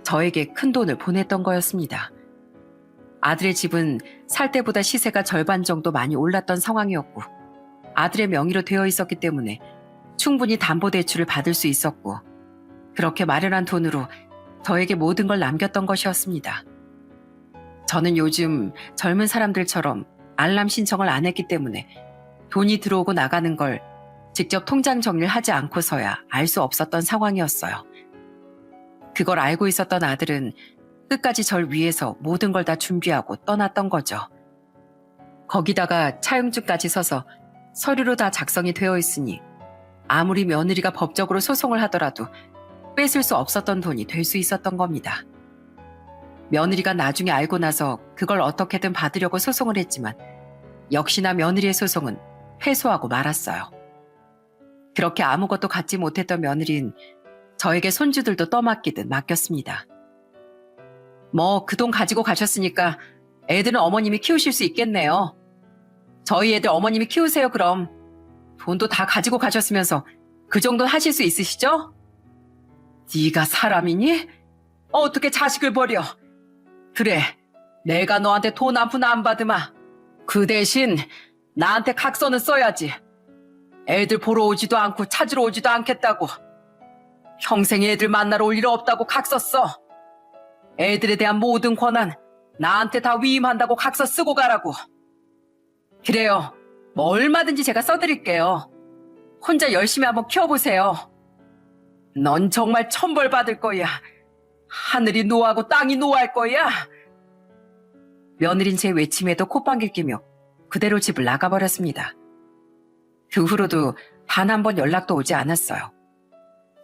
저에게 큰 돈을 보냈던 거였습니다. 아들의 집은 살 때보다 시세가 절반 정도 많이 올랐던 상황이었고 아들의 명의로 되어 있었기 때문에 충분히 담보대출을 받을 수 있었고 그렇게 마련한 돈으로 저에게 모든 걸 남겼던 것이었습니다. 저는 요즘 젊은 사람들처럼 알람 신청을 안 했기 때문에 돈이 들어오고 나가는 걸 직접 통장 정리를 하지 않고서야 알 수 없었던 상황이었어요. 그걸 알고 있었던 아들은 끝까지 절 위해서 모든 걸 다 준비하고 떠났던 거죠. 거기다가 차용증까지 서서 서류로 다 작성이 되어 있으니 아무리 며느리가 법적으로 소송을 하더라도 뺏을 수 없었던 돈이 될 수 있었던 겁니다. 며느리가 나중에 알고 나서 그걸 어떻게든 받으려고 소송을 했지만 역시나 며느리의 소송은 패소하고 말았어요. 그렇게 아무것도 갖지 못했던 며느리는 저에게 손주들도 떠맡기듯 맡겼습니다. 뭐 그 돈 가지고 가셨으니까 애들은 어머님이 키우실 수 있겠네요. 저희 애들 어머님이 키우세요 그럼. 돈도 다 가지고 가셨으면서 그 정도는 하실 수 있으시죠? 네가 사람이니? 어떻게 자식을 버려? 그래, 내가 너한테 돈 한 푼 안 받으마. 그 대신 나한테 각서는 써야지. 애들 보러 오지도 않고 찾으러 오지도 않겠다고. 평생 애들 만나러 올 일 없다고 각서 써. 애들에 대한 모든 권한 나한테 다 위임한다고 각서 쓰고 가라고. 그래요. 뭐 얼마든지 제가 써드릴게요. 혼자 열심히 한번 키워보세요. 넌 정말 천벌 받을 거야. 하늘이 노하고 땅이 노할 거야. 며느린 제 외침에도 콧방귀를 끼며 그대로 집을 나가버렸습니다. 그 후로도 단 한 번 연락도 오지 않았어요.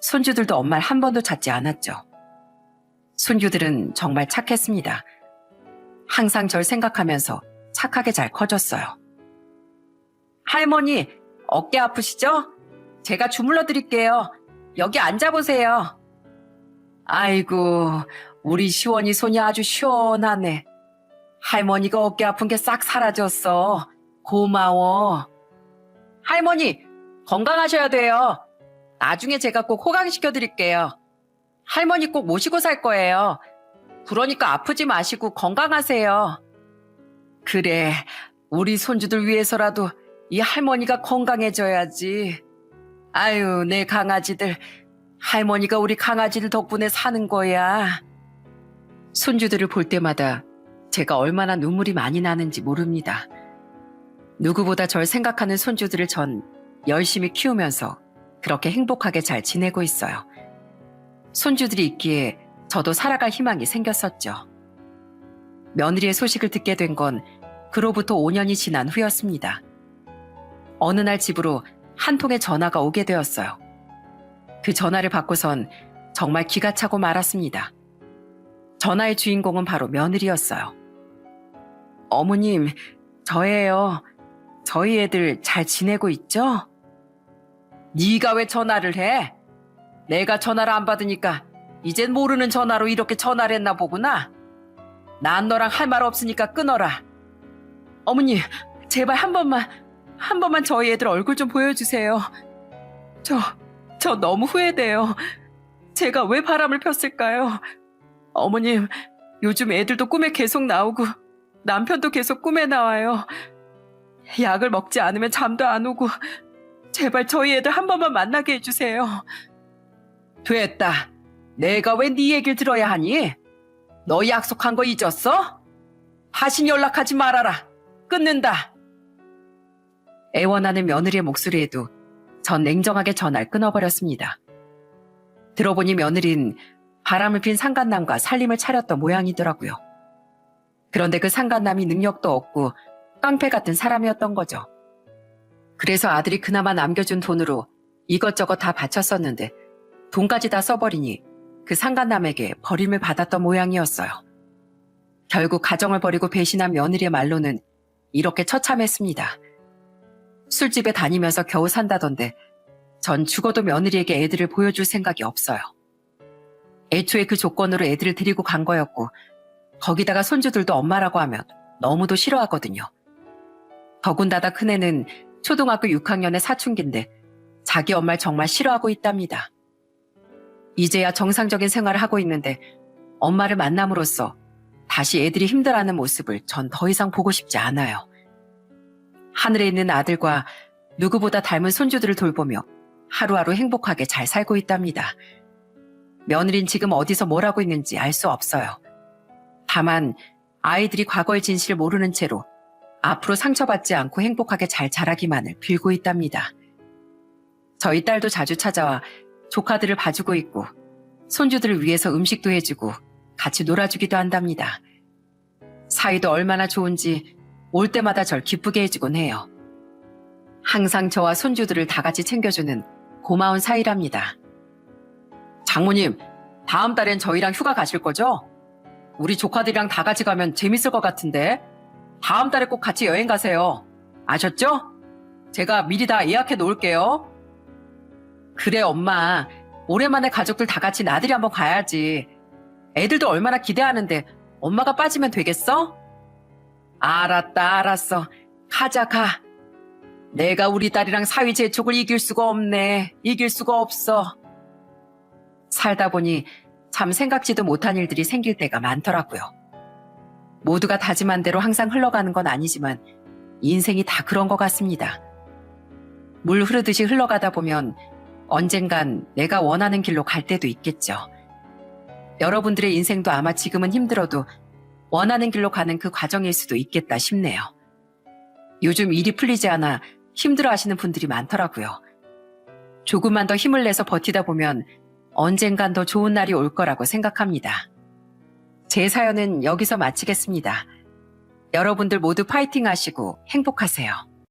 손주들도 엄마를 한 번도 찾지 않았죠. 손주들은 정말 착했습니다. 항상 절 생각하면서 착하게 잘 커졌어요. 할머니, 어깨 아프시죠? 제가 주물러 드릴게요. 여기 앉아보세요. 아이고, 우리 시원이 손이 아주 시원하네. 할머니가 어깨 아픈 게 싹 사라졌어. 고마워. 할머니, 건강하셔야 돼요. 나중에 제가 꼭 호강시켜 드릴게요. 할머니 꼭 모시고 살 거예요. 그러니까 아프지 마시고 건강하세요. 그래, 우리 손주들 위해서라도 이 할머니가 건강해져야지. 아유, 내 강아지들. 할머니가 우리 강아지들 덕분에 사는 거야. 손주들을 볼 때마다 제가 얼마나 눈물이 많이 나는지 모릅니다. 누구보다 절 생각하는 손주들을 전 열심히 키우면서 그렇게 행복하게 잘 지내고 있어요. 손주들이 있기에 저도 살아갈 희망이 생겼었죠. 며느리의 소식을 듣게 된 건 그로부터 5년이 지난 후였습니다. 어느 날 집으로 한 통의 전화가 오게 되었어요. 그 전화를 받고선 정말 기가 차고 말았습니다. 전화의 주인공은 바로 며느리였어요. 어머님, 저예요. 저희 애들 잘 지내고 있죠? 네가 왜 전화를 해? 내가 전화를 안 받으니까 이젠 모르는 전화로 이렇게 전화를 했나 보구나. 난 너랑 할 말 없으니까 끊어라. 어머니, 제발 한 번만 저희 애들 얼굴 좀 보여주세요. 저 너무 후회돼요. 제가 왜 바람을 폈을까요? 어머님, 요즘 애들도 꿈에 계속 나오고 남편도 계속 꿈에 나와요. 약을 먹지 않으면 잠도 안 오고 제발 저희 애들 한 번만 만나게 해주세요. 됐다. 내가 왜 네 얘기를 들어야 하니? 너 약속한 거 잊었어? 다신 연락하지 말아라. 끊는다. 애원하는 며느리의 목소리에도 전 냉정하게 전화를 끊어버렸습니다. 들어보니 며느린 바람을 핀 상간남과 살림을 차렸던 모양이더라고요. 그런데 그 상간남이 능력도 없고 깡패 같은 사람이었던 거죠. 그래서 아들이 그나마 남겨준 돈으로 이것저것 다 바쳤었는데 돈까지 다 써버리니 그 상간남에게 버림을 받았던 모양이었어요. 결국 가정을 버리고 배신한 며느리의 말로는 이렇게 처참했습니다. 술집에 다니면서 겨우 산다던데 전 죽어도 며느리에게 애들을 보여줄 생각이 없어요. 애초에 그 조건으로 애들을 데리고 간 거였고 거기다가 손주들도 엄마라고 하면 너무도 싫어하거든요. 더군다나 큰애는 초등학교 6학년의 사춘기인데 자기 엄마를 정말 싫어하고 있답니다. 이제야 정상적인 생활을 하고 있는데 엄마를 만남으로써 다시 애들이 힘들어하는 모습을 전 더 이상 보고 싶지 않아요. 하늘에 있는 아들과 누구보다 닮은 손주들을 돌보며 하루하루 행복하게 잘 살고 있답니다. 며느린 지금 어디서 뭘 하고 있는지 알 수 없어요. 다만 아이들이 과거의 진실을 모르는 채로 앞으로 상처받지 않고 행복하게 잘 자라기만을 빌고 있답니다. 저희 딸도 자주 찾아와 조카들을 봐주고 있고 손주들을 위해서 음식도 해주고 같이 놀아주기도 한답니다. 사이도 얼마나 좋은지 올 때마다 절 기쁘게 해주곤 해요. 항상 저와 손주들을 다 같이 챙겨주는 고마운 사이랍니다. 장모님, 다음 달엔 저희랑 휴가 가실 거죠? 우리 조카들이랑 다 같이 가면 재밌을 것 같은데 다음 달에 꼭 같이 여행 가세요. 아셨죠? 제가 미리 다 예약해 놓을게요. 그래, 엄마. 오랜만에 가족들 다 같이 나들이 한번 가야지. 애들도 얼마나 기대하는데 엄마가 빠지면 되겠어? 알았다, 알았어. 가자, 가. 내가 우리 딸이랑 사위 재촉을 이길 수가 없네. 이길 수가 없어. 살다 보니 참 생각지도 못한 일들이 생길 때가 많더라고요. 모두가 다짐한 대로 항상 흘러가는 건 아니지만 인생이 다 그런 것 같습니다. 물 흐르듯이 흘러가다 보면 언젠간 내가 원하는 길로 갈 때도 있겠죠. 여러분들의 인생도 아마 지금은 힘들어도 원하는 길로 가는 그 과정일 수도 있겠다 싶네요. 요즘 일이 풀리지 않아 힘들어 하시는 분들이 많더라고요. 조금만 더 힘을 내서 버티다 보면 언젠간 더 좋은 날이 올 거라고 생각합니다. 제 사연은 여기서 마치겠습니다. 여러분들 모두 파이팅 하시고 행복하세요.